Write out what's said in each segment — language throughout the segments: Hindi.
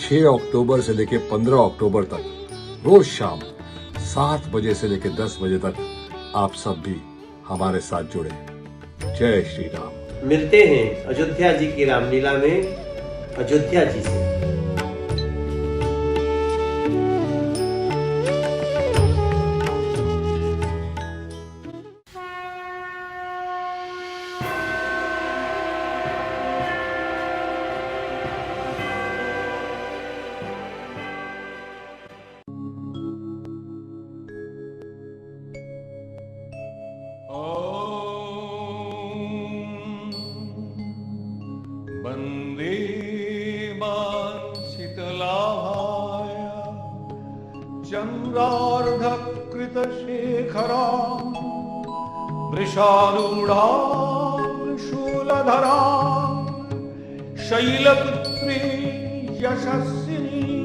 6 अक्टूबर से लेकर 15 अक्टूबर तक रोज शाम 7 बजे से लेकर 10 बजे तक आप सब भी हमारे साथ जुड़े। जय श्री राम। मिलते हैं अयोध्या जी की रामलीला में अयोध्या जी से। वन्दे मां शीतलाभाय चन्द्रार्धकृतशेखरां वृषारूढां शूलधरां शैलपुत्रीं यशस्विनीं।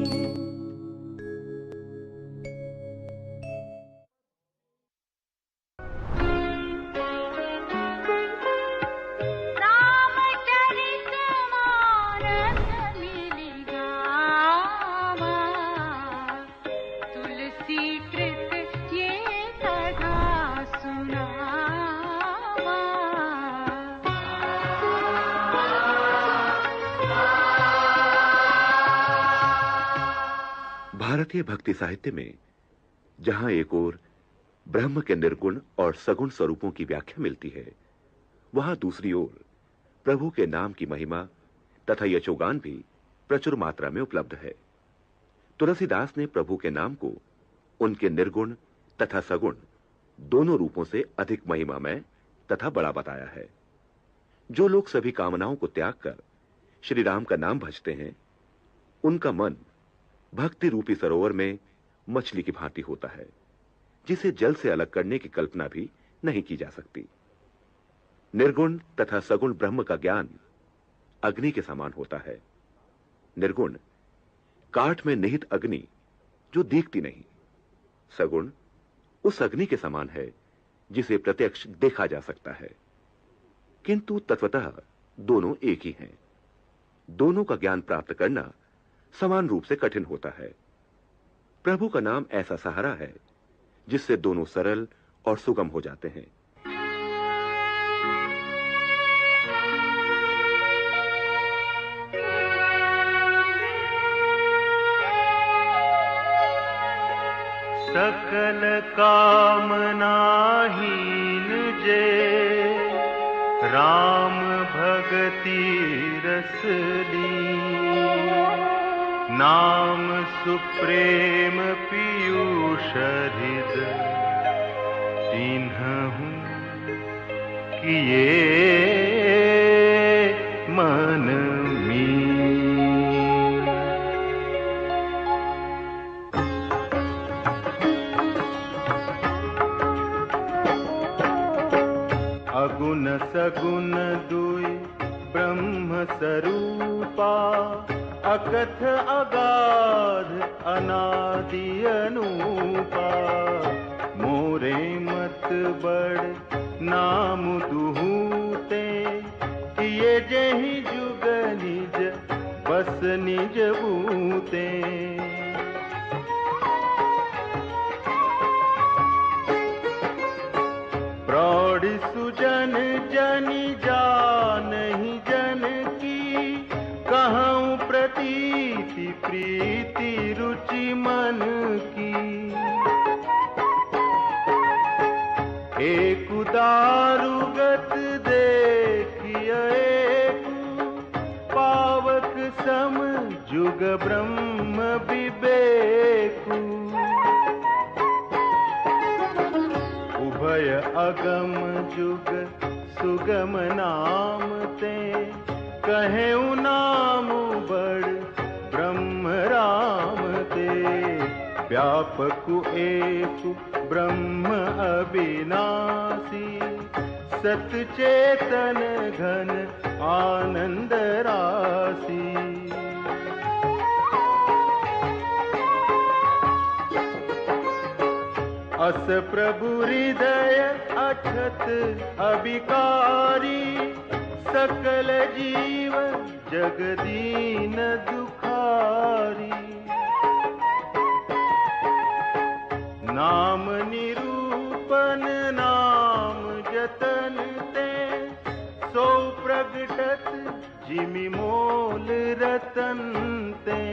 भारतीय भक्ति साहित्य में जहां एक ओर ब्रह्म के निर्गुण और सगुण स्वरूपों की व्याख्या मिलती है, वहां दूसरी ओर प्रभु के नाम की महिमा तथा यशोगान भी प्रचुर मात्रा में उपलब्ध है। तुलसीदास ने प्रभु के नाम को उनके निर्गुण तथा सगुण दोनों रूपों से अधिक महिमामय तथा बड़ा बताया है। जो लोग सभी कामनाओं को त्याग कर श्री राम का नाम भजते हैं, उनका मन भक्ति रूपी सरोवर में मछली की भांति होता है, जिसे जल से अलग करने की कल्पना भी नहीं की जा सकती। निर्गुण तथा सगुण ब्रह्म का ज्ञान अग्नि के समान होता है। निर्गुण काठ में निहित अग्नि जो दिखती नहीं, सगुण उस अग्नि के समान है जिसे प्रत्यक्ष देखा जा सकता है। किंतु तत्वतः दोनों एक ही हैं। दोनों का ज्ञान प्राप्त करना समान रूप से कठिन होता है। प्रभु का नाम ऐसा सहारा है जिससे दोनों सरल और सुगम हो जाते हैं। सकल कामनाहीन जे राम भगति रस ली, नाम सुप्रेम पीयूष हृदय तिन्हु किए मन मीन। अगुण सगुण दुई ब्रह्म स्वरूपा, अकथ अगाध अनादि अनूपा। मोरे मत बड़ नाम दुहूते, किए जेहि जुग निज बस निज बूते। प्रौढ़ सुजन जनि जानहि जन की, कहूँ प्रतीति प्रीति रुचि मन की। एक दारुगत देखिए पावक सम जुग ब्रह्म विवेकु। उभय अगम जुग सुगम नाम ते, कहेउ नाम बड़ ब्रह्म राम ते। व्यापक एक ब्रह्म अविनाशी, सत चेतन घन आनंद राशि। अस प्रभु हृदय अछत अभिकारी, सकल जीव जगदीन दुखारी। जिमि मोल रतन ते।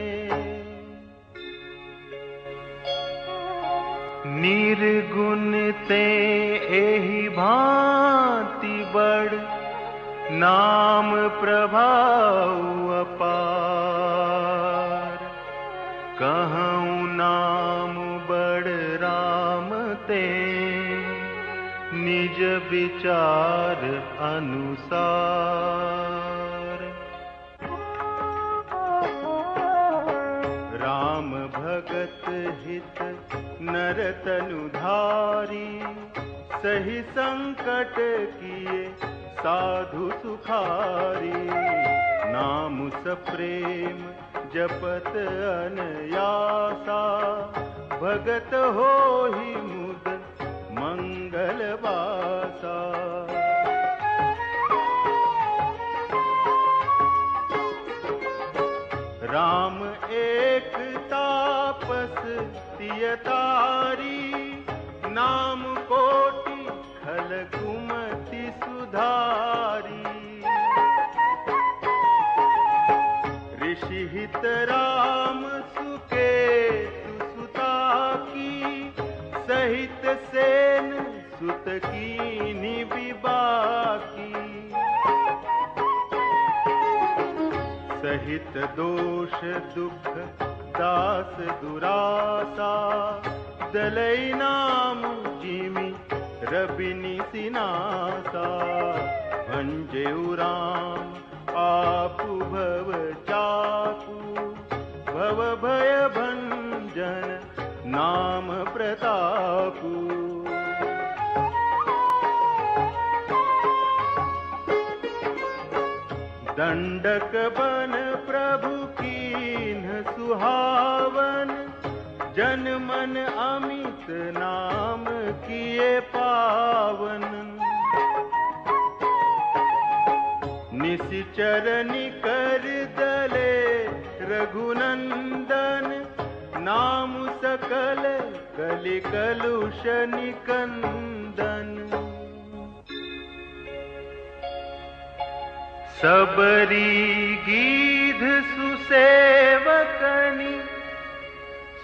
निर्गुण ते एहि भांति बड़, नाम प्रभाव अपार। कहूँ नाम बड़ राम ते, निज विचार अनुसार। राम भगत हित नरतनुधारी, सही संकट किए साधु सुखारी। नाम सप्रेम जपत अनयासा, भगत होहि मुद मंगल वासा। राम एक तापस तियतारी, नाम कोटि खल कुमति सुधारी। ऋषि हित राम सुकेतु सुता की, सहित सेन सुत कीन्ही विबाकी। सहित दोष दुख दास दुरासा, दलई नाम जिमि रबिनि सिनासा। भंजेउ राम आपु भव चापू, भव भय भंजन नाम प्रतापू। दंडक बन प्रभु कीन्ह सुहावन, जन मन अमित नाम किए पावन। निशिचर निकर दले रघुनंदन, नाम सकल कलि कलुष निकंदन। सबरी गीध सुसेवकनि,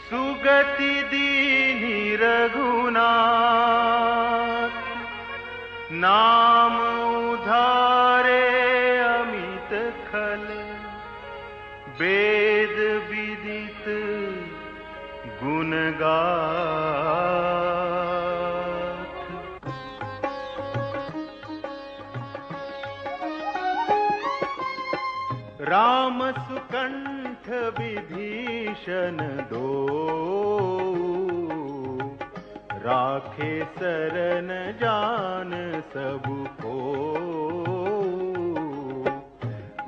सुगति दीन्हि रघुनाथ। नाम उधारे अमित खल, वेद विदित गुण गाथ। राम सुकंठ विभीषण दो, राखे शरण जान सबु को।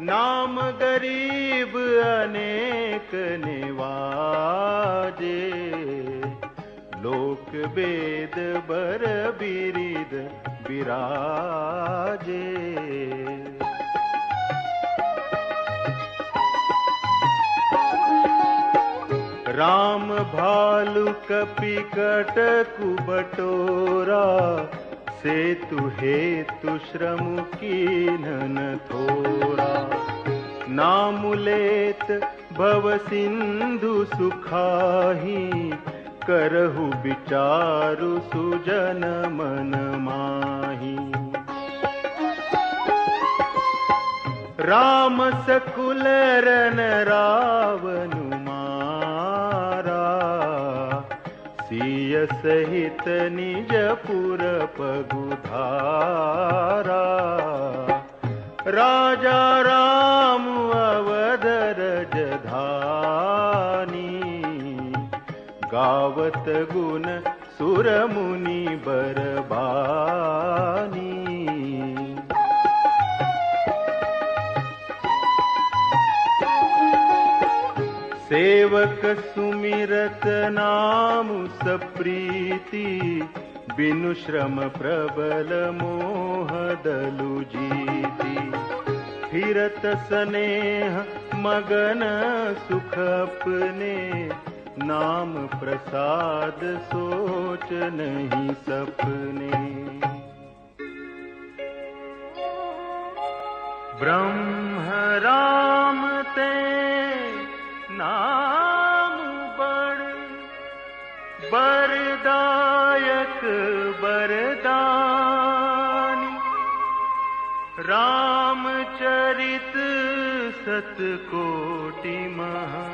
नाम गरीब अनेक निवाजे, लोक वेद बर बिरिद बिराजे। राम भालु कपि कटकु बटोरा, सेतु हेतु श्रम कीन्ह न थोरा। नाम लेत भव सिंधु सुखाही, करहु विचारु सुजन मन माही। राम सकुल रन रावनु मारा, सिय सहित निज पुर पगुधारा। राजा राम अवध रजधानी, गावत गुण सुर मुनि बरबानी। सेवक सुमिरत नाम सप्रीति, बिनु श्रम प्रबल मोह दलु जीति। फिरत स्नेह मगन सुख अपने, नाम प्रसाद सोच नहीं सपने। ब्रह्म राम ते नाम बड़ बरदायक बरदानी। रामचरित सतकोटि महा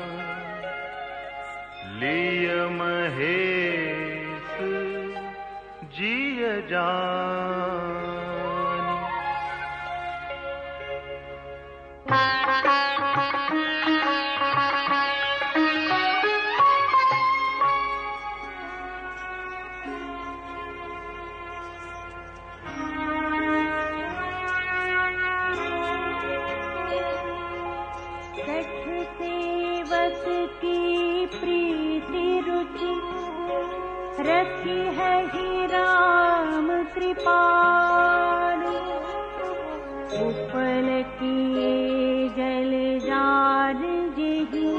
लिय महेश जिय जानी। सेवक की प्रीति रुचि रखी है ही राम कृपालु। उपल किए जल जार जेहि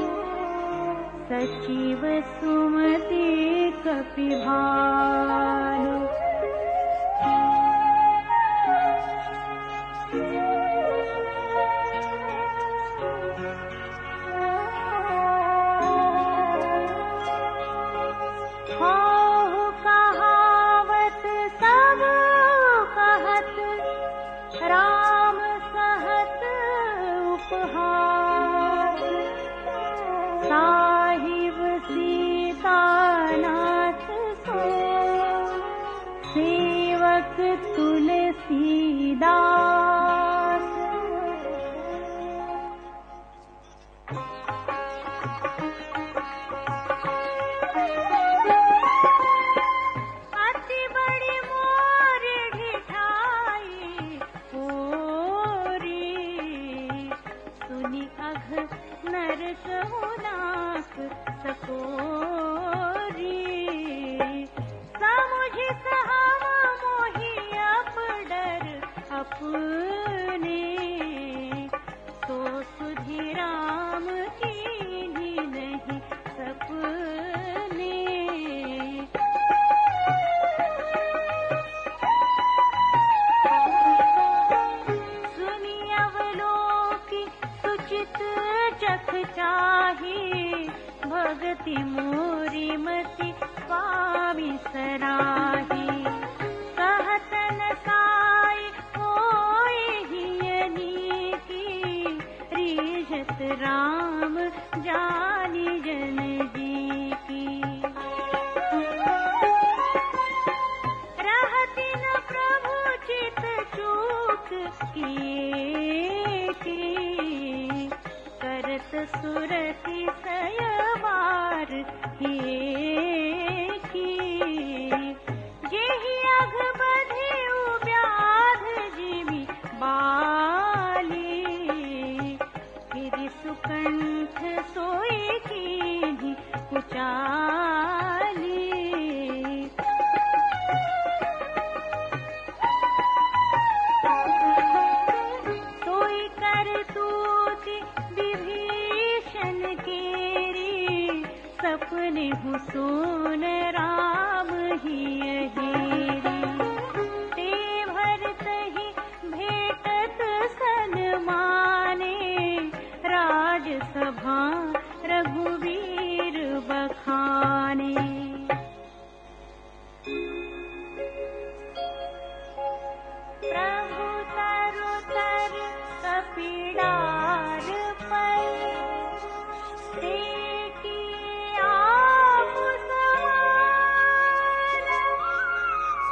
सचिव सुमति कपि भानु। राम सहत उपहार साहिब सीतानाथ सो सेवक तुलसीदास। अति बड़ी मोर ढिठाई सुनी अघ नर कहूनाक सकोरी। समुझ सहावा मोहि अप डर अपने तो सुधि राम कीन्ही नहीं सपने। सुनी अवलोकी सुचित चख चाही भगति मोरी मति स्वामी सराही। कहतन साई होय हियनी की रीझत राम जानी जन जी की। रहती न प्रभु चित चूक किए की करत सुरति सयवार किए की। जेहि अघ बधिउ व्याध जिमि बाली फिर सुकंठ सोई कीन्ही कुचाली। सोई कर तूति विभीषण केरी सपने हुसून राम हिय हेरी। ते भरत ही भेटत सन्माने राजसभा रघुवीर बखाने। प्रभु तरु तर कपिडार पर देखी आप समान।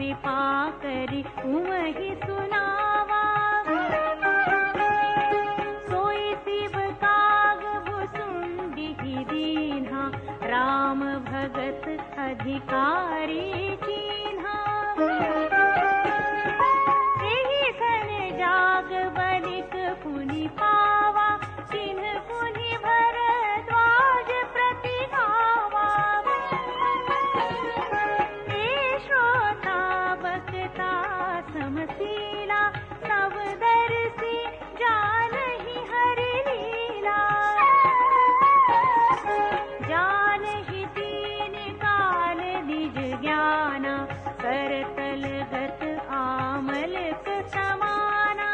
कृपा करी उमहि सुनावा। सोई शिव काग भुसुंडी दीन्हा, राम भगत अधिकारी चीन्हा। एहि सन जाग बलिक पुनि पावा, चिन्ह पुनि भरद्वाज प्रति गावा। हे श्रोता बक्ता समशीला, सब दर्शी जानहि हरि लीला। जानहि तीन काल निज ज्ञाना, करतल गत आमलक समाना।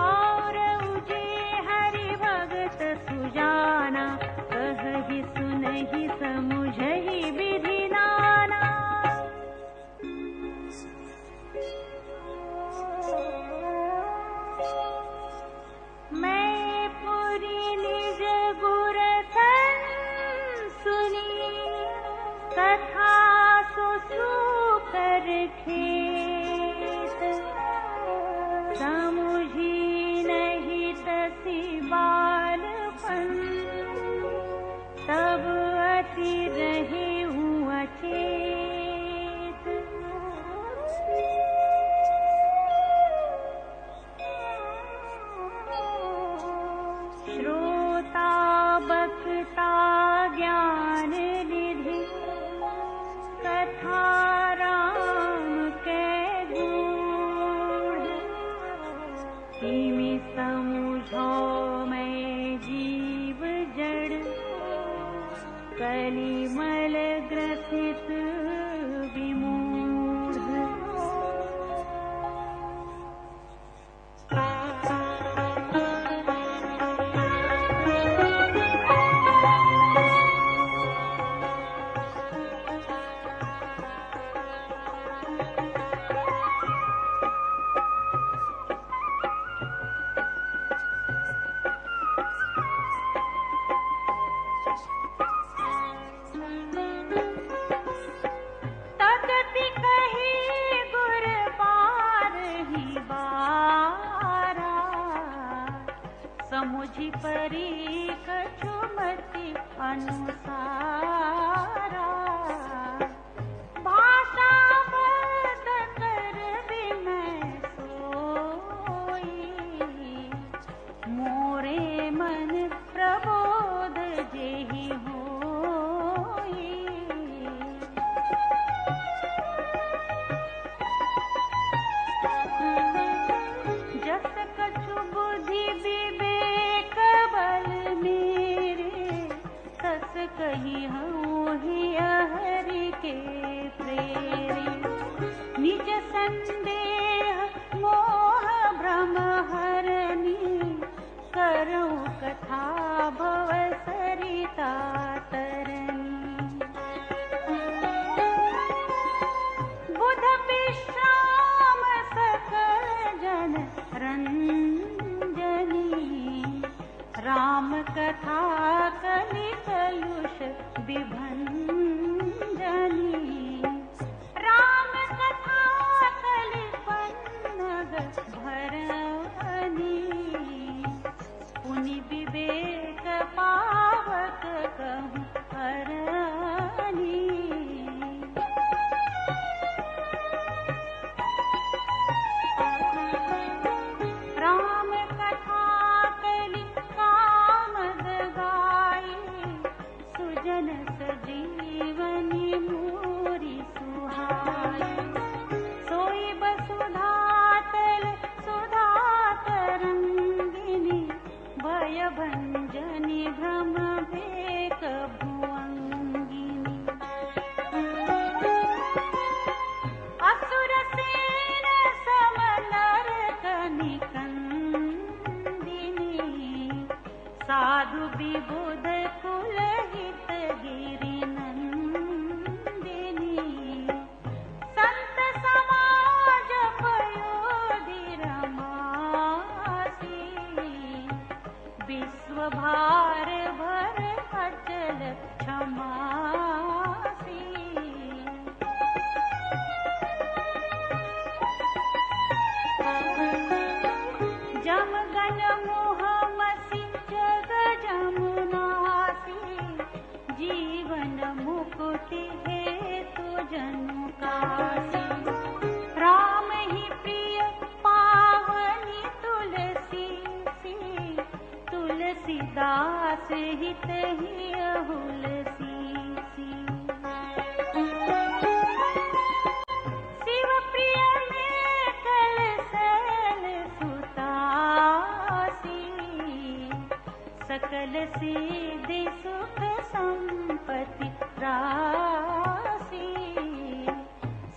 और उजे हरि भगत सुजाना, कहहि सुनहि समुझहि विधि नाना। मैं पुरि निज गुर सन सुनी, कथा सुसुकर खेत। समुझी नहीं तसी बालपन, तब अति रहे हूँ अचेत। श्रोता बक्ता ज्ञान निधि, कथा राम के गुण। तिमि समुझो मैं जीव जड़, कलिमल ग्रसित विमूढ़। तदपि कही गुर बारही बारा, समुझि परी कछु मति अनुसारा। भाषा बद कर विनय सोई, मोरे मन प्रबोध जेहि होई। जस कछु बुद्धि विवेक बल मेरे, तस कही हूँ ही हरि के प्रेरे। निज संदेह मोह भ्रम हरनी, करूँ कथा भव सरिता तरनी। बुध विश्राम सकल जन रंजनी, राम कथा कलि कलुष विभंजनी। राम कथा कलि पन्नग भरनी, पुनि विवेक पावक कहूँ हरनी। राम कथा कलि कामद गाई, सुजन सजीवनी मोरी सुहाई। सोई बसुधा तल सुधा तरंगिनी, भय भंजनी भ्रम भेक भुअंगिनी। असुर सेन सम नर कनिकंदिनी, साधु विबुध कुलहित गिरि नंदिनी। संत समाज पयोधि रमासी, विश्व भार भर अचल क्षमासी। दास हित ही हुलसी शिव प्रिय में कलसल सुतासी सकल सिद्धि सुख संपत्ति राशि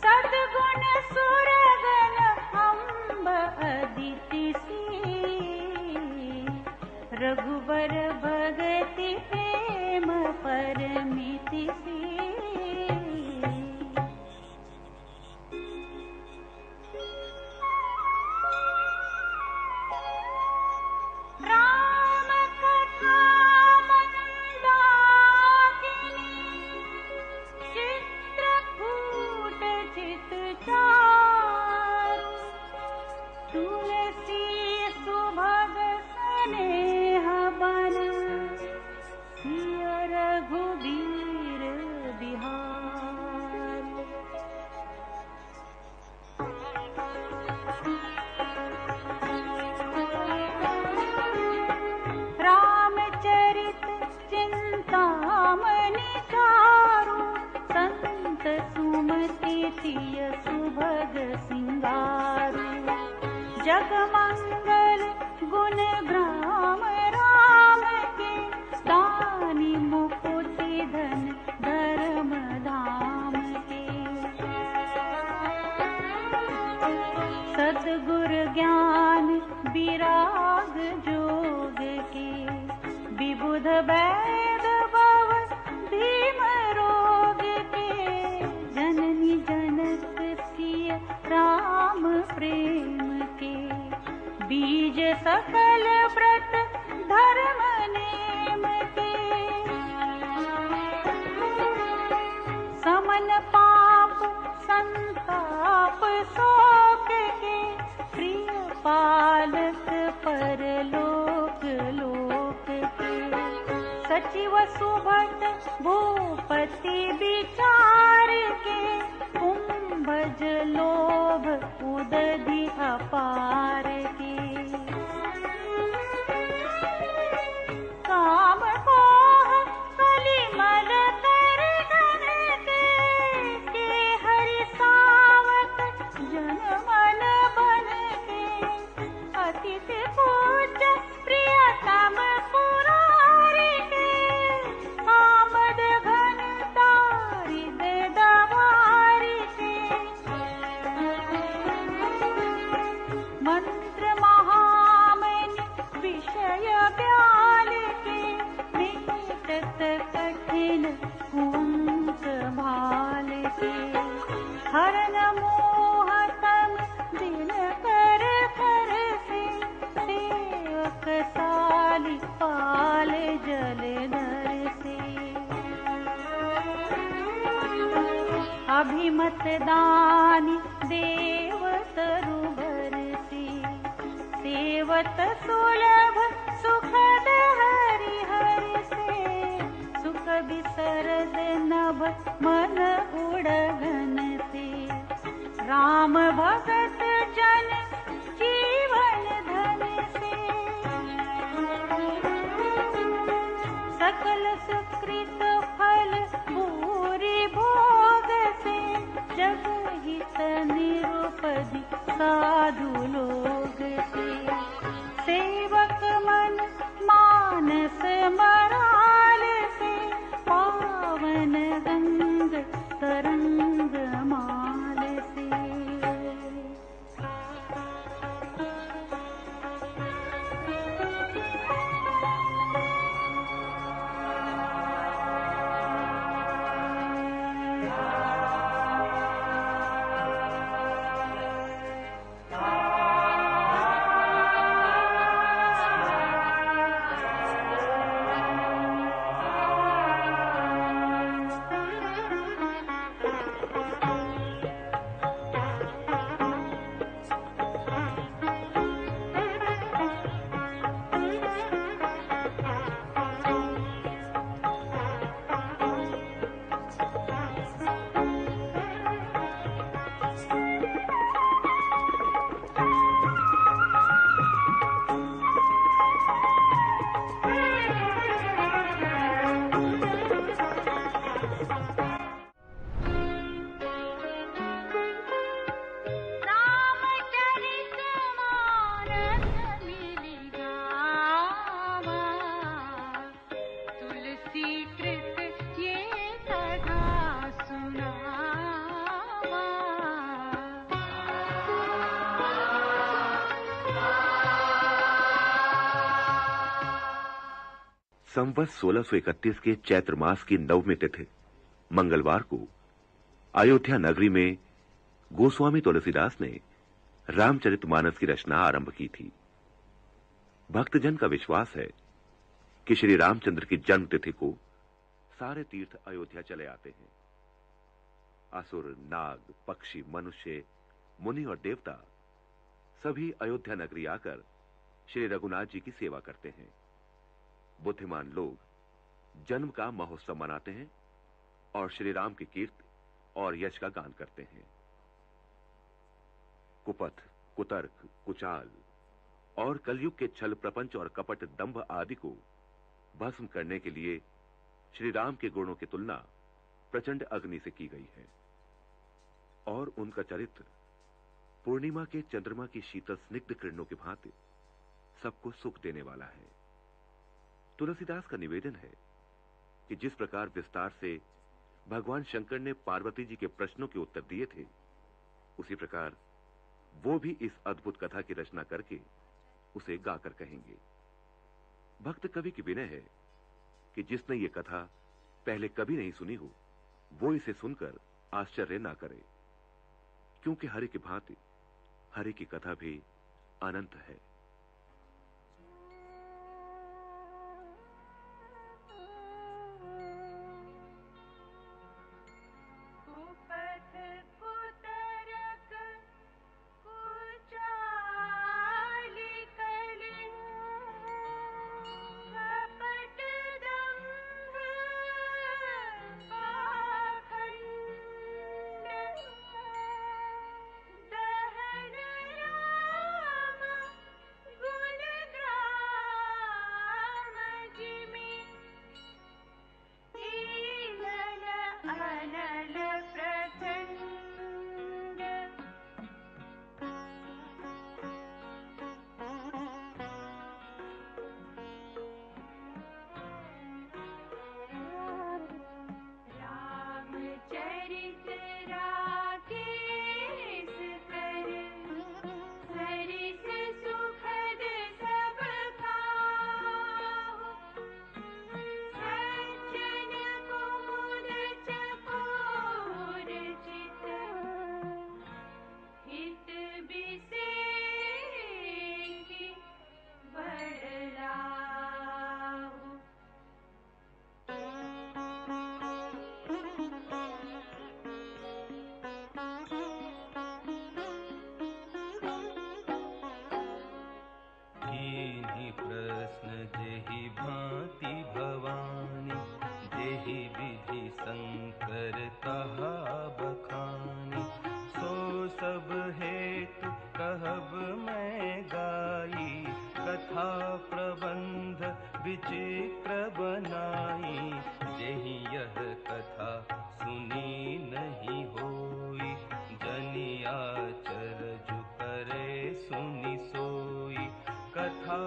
सद्गुण सुरगण अम्ब अदिति सी रघुबर भगति प्रेम परमिति सी राम कथा मंदाकिनी चित्रकूट चित चारु तुलसी सुभग स्नेह बन सिय रघुबीर बिहार रामचरित चिंतामणि चारु संत सुमति तिय सुभग सिंगारु जगमंगल गुण ग्राम राम के दानी मुकुटि धन धर्म धाम के सद्गुर ज्ञान विराग जोग के विबुध वैद भव भीम रोग के जननी जनक सिय राम प्रेम के बीज सकल व्रत धर्म नेम के समन पाप संताप शोक के प्रिय पालक परलोक लोक के सचिव सुभट भूपति विचार के कुंभज लोभ उदधि अपार के काम मोह कलिमल कर घन के हरि सावक जन मन बन के अतिथि पूज्य प्रियतम पुरारी के आमद घन तारिद दवारी के मंत्र महामनि विषय ब्याल के निकट कठिन कुंक भाल के हरन मोहतम दिन कर कर से सेवक साली पाल जलधर से अभिमत दानी देव तरुबर से सेवत सुलभ सुखद हरि हरि से सुख बिसरद नभ मन उड़गन से राम भगत जन जीवन धन से सकल सुकृत फल पूरी भोग से जग हित निरुपधि साधु लोग से सेवक मन मानस मराल से पावन गंग तरंग माल से संवत 1631 के चैत्र मास की नवमी तिथि मंगलवार को अयोध्या नगरी में गोस्वामी तुलसीदास ने रामचरितमानस की रचना आरंभ की थी। भक्तजन का विश्वास है कि श्री रामचंद्र की जन्म तिथि को सारे तीर्थ अयोध्या चले आते हैं। असुर, नाग, पक्षी, मनुष्य, मुनि और देवता सभी अयोध्या नगरी आकर श्री रघुनाथ जी की सेवा करते हैं। बुद्धिमान लोग जन्म का महोत्सव मनाते हैं और श्री राम की कीर्ति और यश का गान करते हैं। कुपथ, कुतर्क, कुचाल और कलयुग के छल, प्रपंच और कपट, दंभ आदि को भस्म करने के लिए श्री राम के गुणों की तुलना प्रचंड अग्नि से की गई है और उनका चरित्र पूर्णिमा के चंद्रमा की शीतल स्निग्ध किरणों की भांति सबको सुख देने वाला है। तुलसीदास का निवेदन है कि जिस प्रकार विस्तार से भगवान शंकर ने पार्वती जी के प्रश्नों के उत्तर दिए थे, उसी प्रकार वो भी इस अद्भुत कथा की रचना करके उसे गाकर कहेंगे। भक्त कवि की विनय है कि जिसने ये कथा पहले कभी नहीं सुनी हो, वो इसे सुनकर आश्चर्य ना करे, क्योंकि हरि की भांति हरि की कथा भी अनंत है। कुपथ कुतरक कुचाल कलिंग कपट दंभ पाखंड दहन राम गुण ग्राम जिमि ईनल अनल प्रचंड रामचरित राकेश कर सरिस सुखद सब खाहु सज्जन कुमुद चकोर चित हित बिसेखि बड़ लाहु। कीन्ही प्रश्न जेहि भांति भवानी, जेहि विधि शंकर कहा बखानी। सो सब हेतु कहब मैं गाई, कथा प्रबंध विचित्र बनाई। जेहि यह कथा सुनी नहीं होई, जनि आचरजु करे सुनि सोई। कथा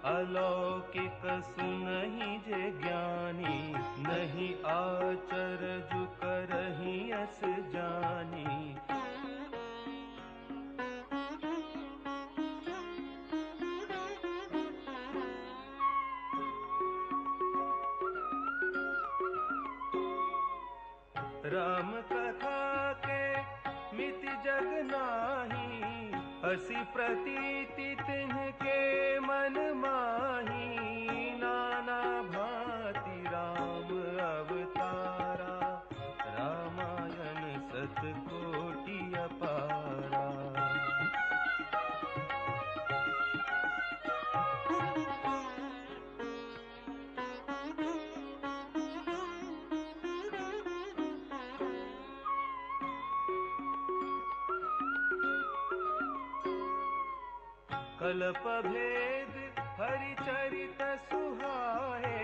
अलौकिक सुनहि जे ज्ञानी, नहीं आचरजु करहि अस जानी। राम कथा के मिति जग नाही, हसी प्रतीति तिनके मन माही। नाना भांति राम अवतारा, रामायण सतकोटि अपारा। कल्प भेद हरिचरित सुहाए,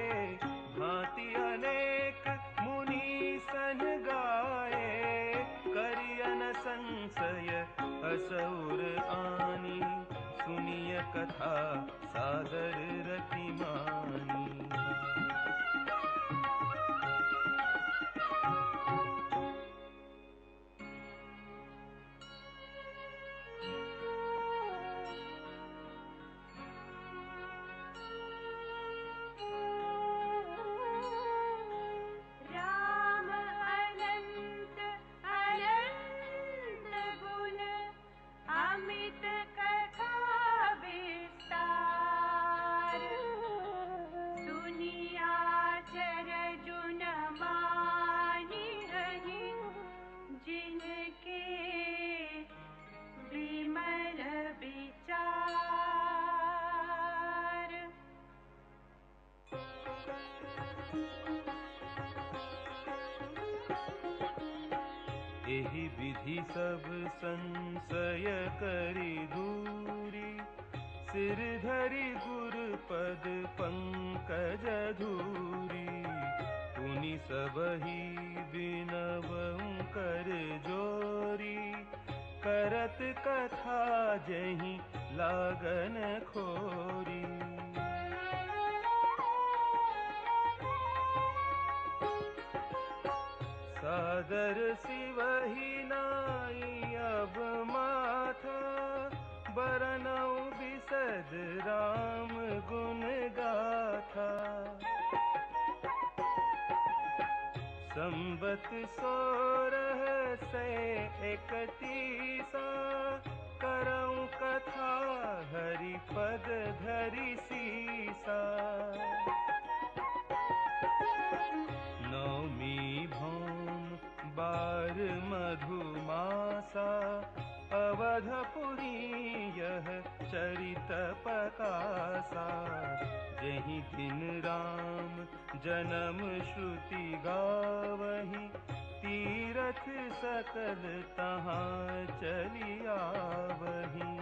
भांति अनेक मुनि सन गाए। करियन संशय असुर आनी, सुनिय कथा सादर रति मानी। एहि विधि सब संशय करि दूरी, सिर धरि गुरुपद पंकज धूरी। पुनि सबहि बिनवउ कर जोरी, करत कथा जहि लागन खोरी। सादर सिवहि नाई अब माथा, बरनउ बिसद राम गुण गाथा। संबत 1631 करऊं कथा, हरि पद धरि सीसा। नवमी भौम 12 मधुमासा, अवधपुरी यह चरित प्रकाशा। जहि दिन राम जन्म श्रुति गावहीं, तीरथ सकल तहाँ चली आवहीं।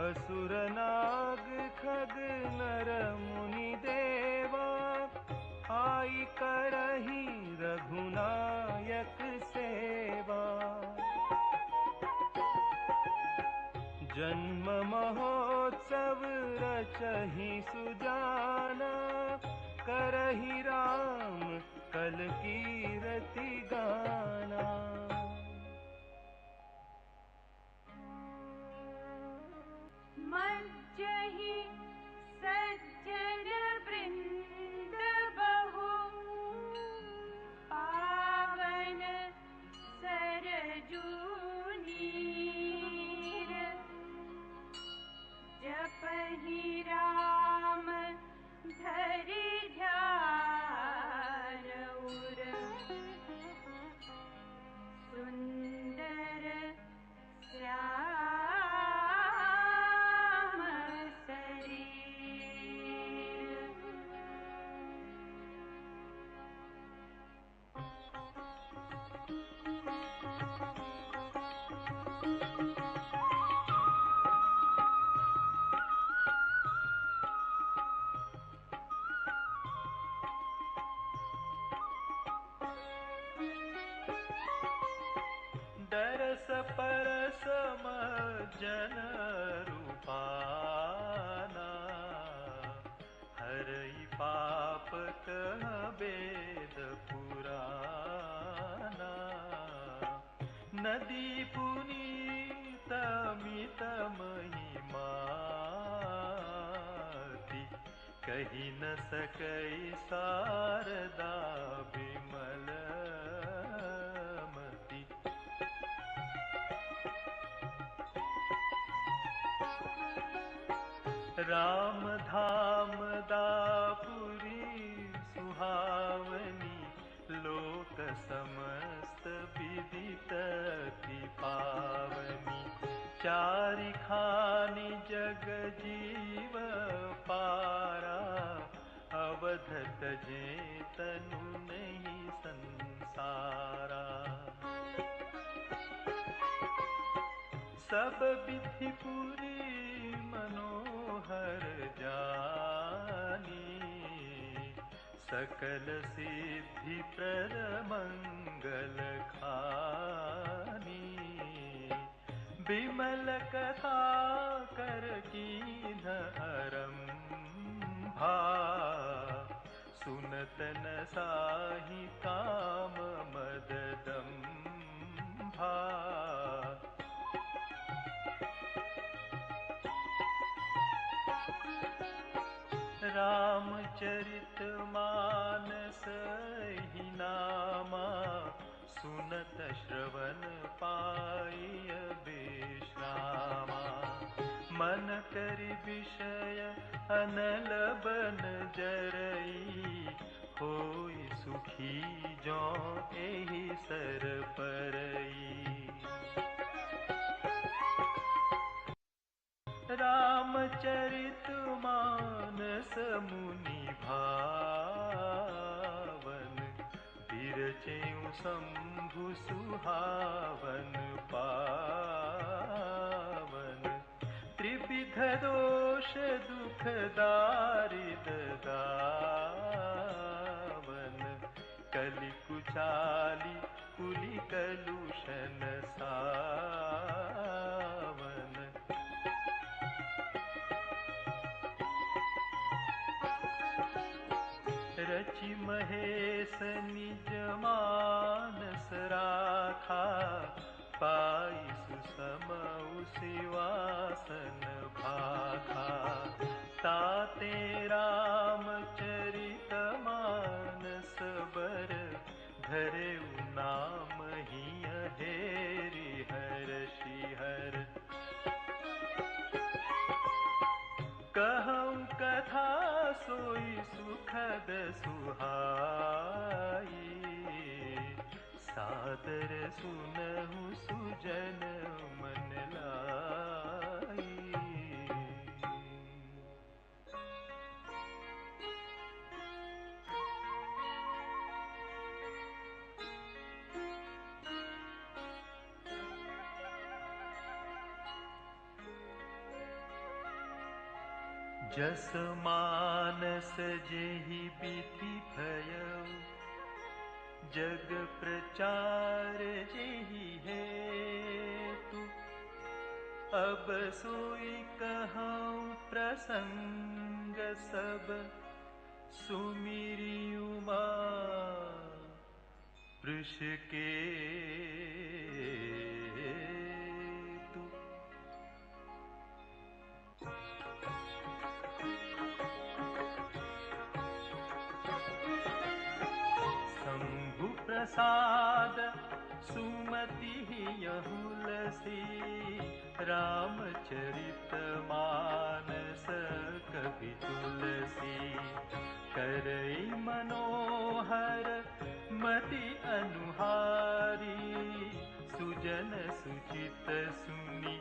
असुर नाग खग नर मुनि देवा, आई करही रघुनायक सेवा। जन्म महोत्सव रचहि सुजाना, करहि राम कल कीरति गाना। मज्जहि सज्जन वृंद बहु, पावन सरजू नीर। जपहि राम धरि ध्यान उर, सुंदर श्याम शरीर। दरस परस मज्जन रूपाना, हरई पाप कह बेद पुराना। नदी पुनीत मित महिमाति, कही न सकई शारदा बिमलमति। राम धाम दापुरी सुहावनी, लोक समस्त विदित अति पावनी। चारिखानि जग जीव पारा, अवध तजे तनु नहीं संसारा। सब विधि पूरी मनोहर जानी, सकल सिद्धि प्रद मंगल खानी। बिमल कथा कर कीन्ह आरंभा, सुनत न साहि काम मद दंभा। रामचरित मानस ही नामा, सुनत श्रवण पाई विश्रामा। मन करि विषय अनल बन जरई, होई सुखी जो एहि सर परई। रामचरित मानस मुनि भाया, शंभु सुहावन पावन त्रिविध दोष दुख दारिद गावन कलि कुचाली कुलि कलुषन सावन रचि महेश निज मानस राखा पाई सुसमउ सिवासन भाखा ताते रामचरित मानस बर धरे नाम ही हेरि हर्षि हर कहूँ कथा सोई सुखद सुहाई सादर सुनहु सुजन मन लाई। जस मानस जेहि विधि भयउ जग प्रचार जेहि हेतु अब सोई कहूँ प्रसंग सब सुमिरि उमा वृष के प्रसाद सुमति यहुलसी रामचरित मानस कवि तुलसी करई मनोहर मति अनुहारी सुजन सुचित सुनि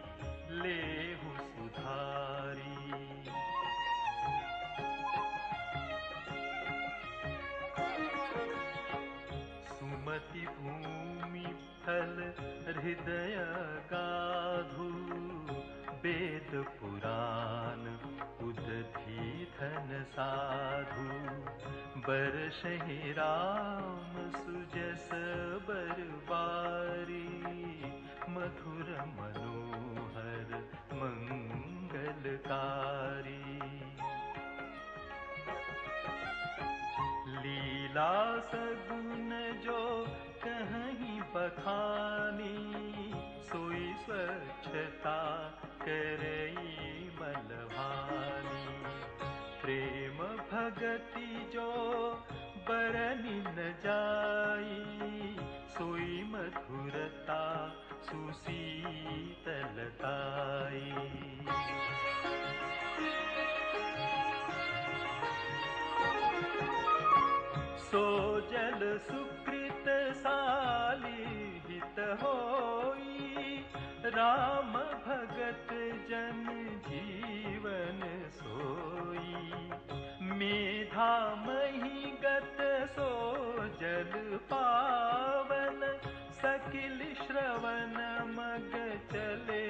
लेहु सुधारी। सुमति भूमि फल हृदय गाधु वेद पुराण उदधि धन साधु बरसहि राम सुजस बरबारी मधुर मनोहर मंगलकारी। लीला सगुन जो कहीं बखानी सोई स्वच्छता करई बलवानी प्रेम भगति जो बरनि न जाई सोई मधुरता सुशीतलताई। सो जल सुकृत साली हित होई राम भगत जन जीवन सोई मेधा मही गत सो जल पावन सकिल श्रवण मग चले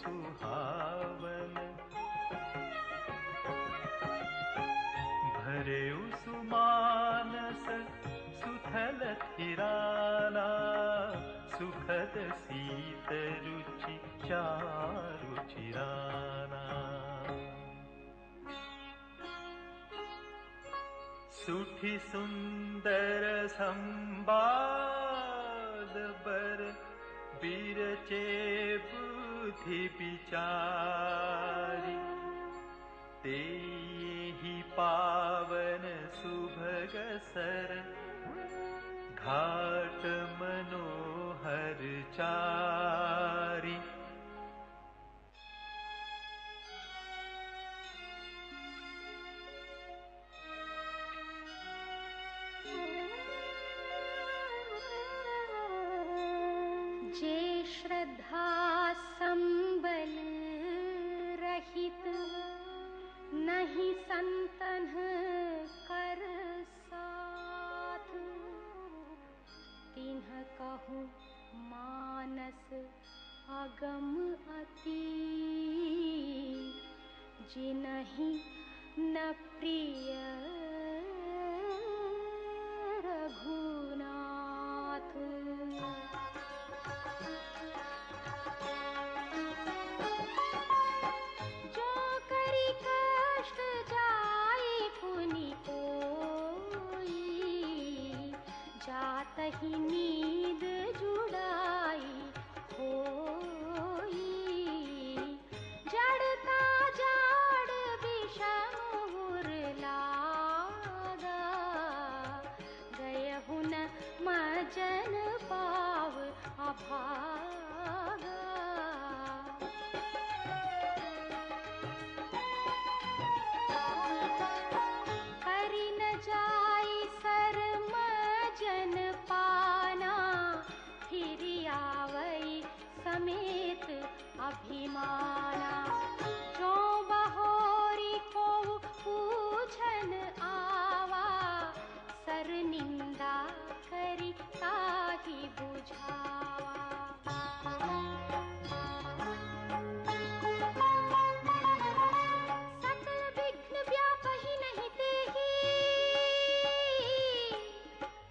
सुहावन भरे सुमानस सुथल थिराना सुखद सीत रुचि चारु चिराना। सुठि सुंदर संवाद बर बिरचे बुद्धि विचारी तेहि पावन सुभग सर घाट मनोहर चारी। जे श्रद्धा संबल रहित नहीं संतन कर साथ तिन्ह आगम अति जिनहि न प्रिय रघुनाथ। जो करी कष्ट जाई पुनि कोई, जातहि नींद जुड़ाई होई। जड़ता जाड़ विषम हुर लागा, गयहु न मजन पाव अभागा। करि न जाई सर मजन पाना, फिरि आवई समेत अभिमाना। जो बहोरी को पूछन आवा, सर निंदा करि ताहि बुझावा। सकल विघ्न व्यापहि नहीं तेहि,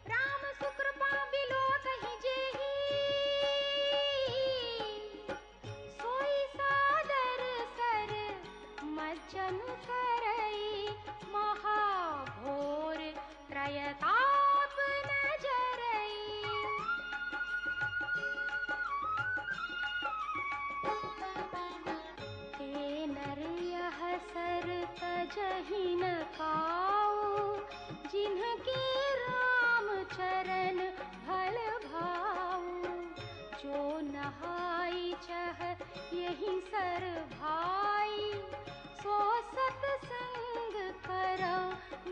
राम सुकृपा बिलो कहि जेहि। सोई सादर सर मज्जन करई, महाघोर त्रयताप न जरई। हे नर यह सर तजहि न काऊ, जिनके राम चरण भल भाऊ। जो नहाई चह यही सर भाई, सो सतसंग करौ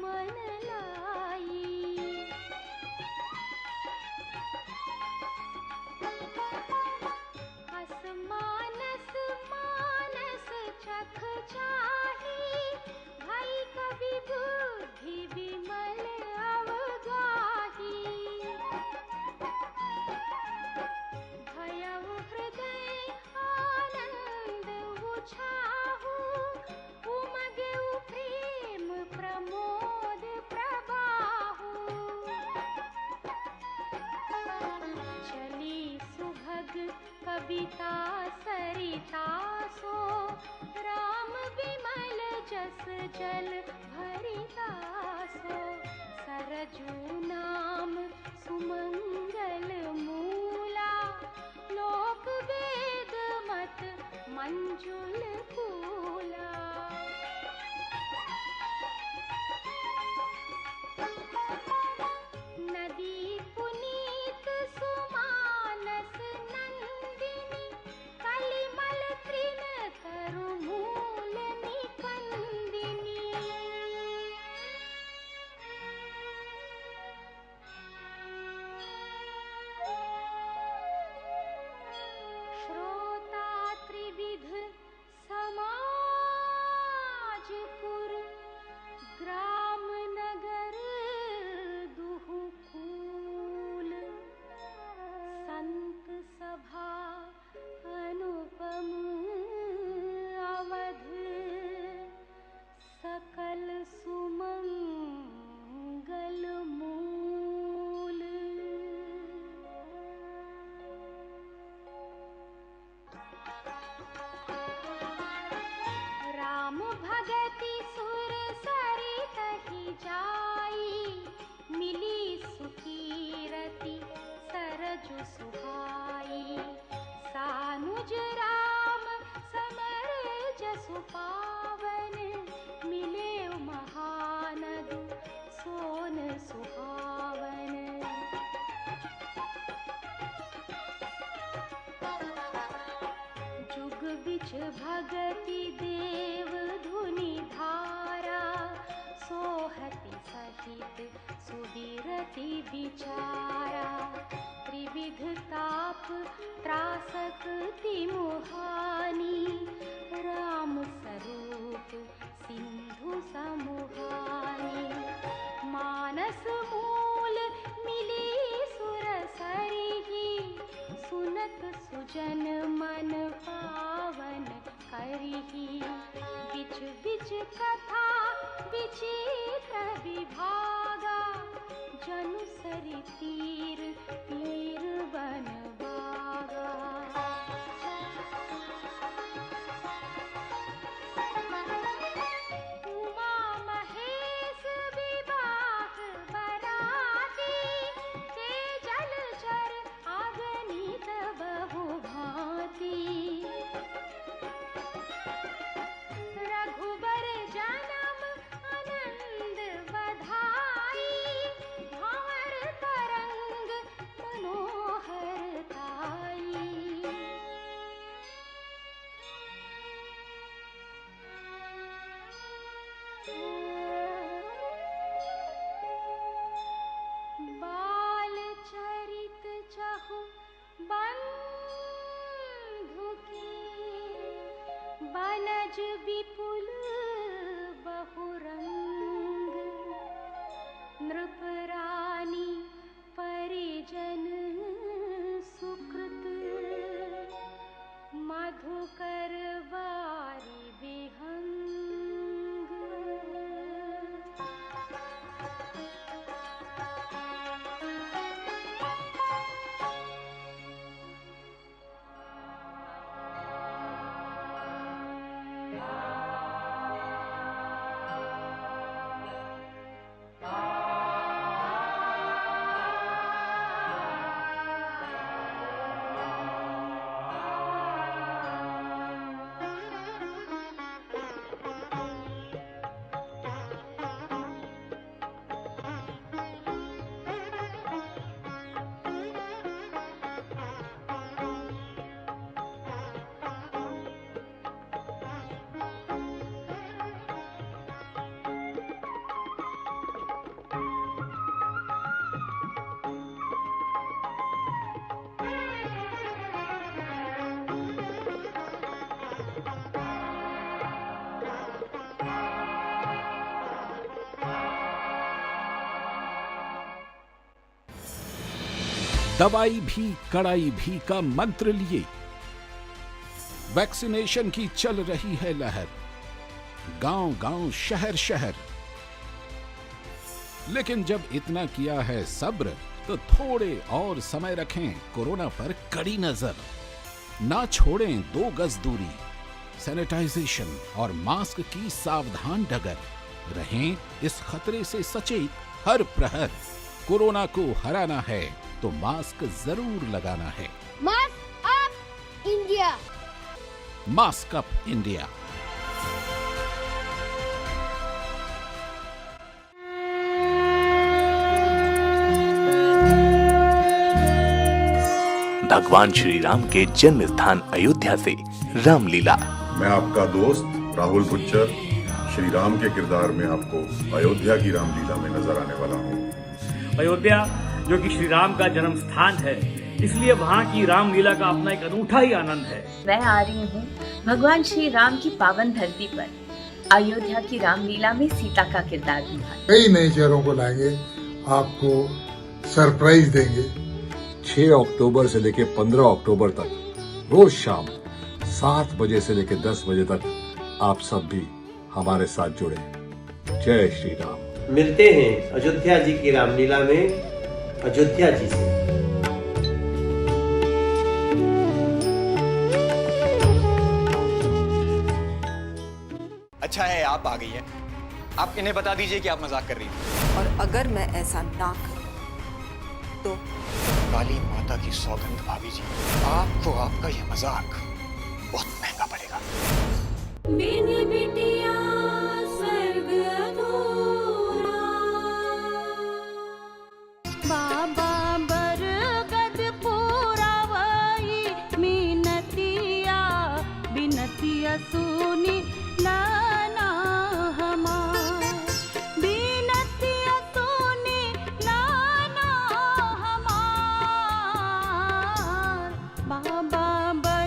मन लाई। अस मानस मानस चख चाही, भई कवि बुद्धि विमल अवगाही। भयउ हृदय आनंद उछाहु, उमगेउ प्रेम प्रमोद प्रबाहु। चली सुभग कविता सरिता सो, राम विमल जस जल भरिता सो। सरजू नाम सुमंगल मूला, लोक वेद मत मंजुल फूला। नदी पुनीत सुमानस नंदिनी, कलिमल तृण तरु मूल निकंदिनी। श्रोता त्रिविध समाजपुर, ग्राम नगर दुहु कूल। संत सभा अनुपम अवध, सकल सुमंगल मूल। राम भगति सुर सरितहि जाई, मिली सुकीरति सरजु सुहाई। सानुज राम समर जसु पावन, मिले महानदु सोन सुहावन। जुग बिच भगति देव धुनि धारा, सोहति सहित सुबीरति विचारा। त्रिविध ताप त्रासक तिमुहानी, राम स्वरूप सिंधु समुहानी। मानस मूल मिली सुर सरिही, सुनत सुज जन मन पावन करिहि बिच बिच कथा विचित्र विभागा जनु सरि तीर तीर बन बागा। उमा महेश विवाह बराती के जलचर अगणित बहु भांति। रघुबर जन्म आनंद बधाई भंवर तरंग मनोहर ताई। बाल चरित चहु बंधु की बनज विपुल बहुरंग। नृप रानी परिजन सुकृत मधुकर वारी विहंग। दवाई भी कड़ाई भी का मंत्र लिए वैक्सीनेशन की चल रही है लहर, गांव गांव शहर शहर। लेकिन जब इतना किया है सब्र तो थोड़े और समय रखें कोरोना पर कड़ी नजर। ना छोड़ें 2 गज दूरी, सैनिटाइजेशन और मास्क की सावधान डगर। रहें इस खतरे से सचेत हर प्रहर। कोरोना को हराना है तो मास्क जरूर लगाना है। Mask up India. Mask up India. भगवान श्री राम के जन्म स्थान अयोध्या से रामलीला। मैं आपका दोस्त राहुल बुच्चर श्री राम के किरदार में आपको अयोध्या की रामलीला में नजर आने वाला हूँ। अयोध्या जो कि श्री राम का जन्म स्थान है, इसलिए वहाँ की रामलीला का अपना एक अनूठा ही आनंद है। मैं आ रही हूँ भगवान श्री राम की पावन धरती पर अयोध्या की रामलीला में सीता का किरदार निभाने। कई नए चेहरों को लाएंगे, आपको सरप्राइज देंगे। 6 अक्टूबर से लेकर 15 अक्टूबर तक रोज शाम 7 बजे से लेकर 10 बजे तक आप सब भी हमारे साथ जुड़े। जय श्री राम। मिलते हैं अयोध्या जी की रामलीला में अयोध्या जी से। अच्छा है आप आ गई हैं। आप इन्हें बता दीजिए कि आप मजाक कर रही हैं। और अगर मैं ऐसा ना करूं तो काली माता की सौगंध भाभी जी, आपको आपका यह मजाक बहुत महंगा पड़ेगा। बिन बिटिया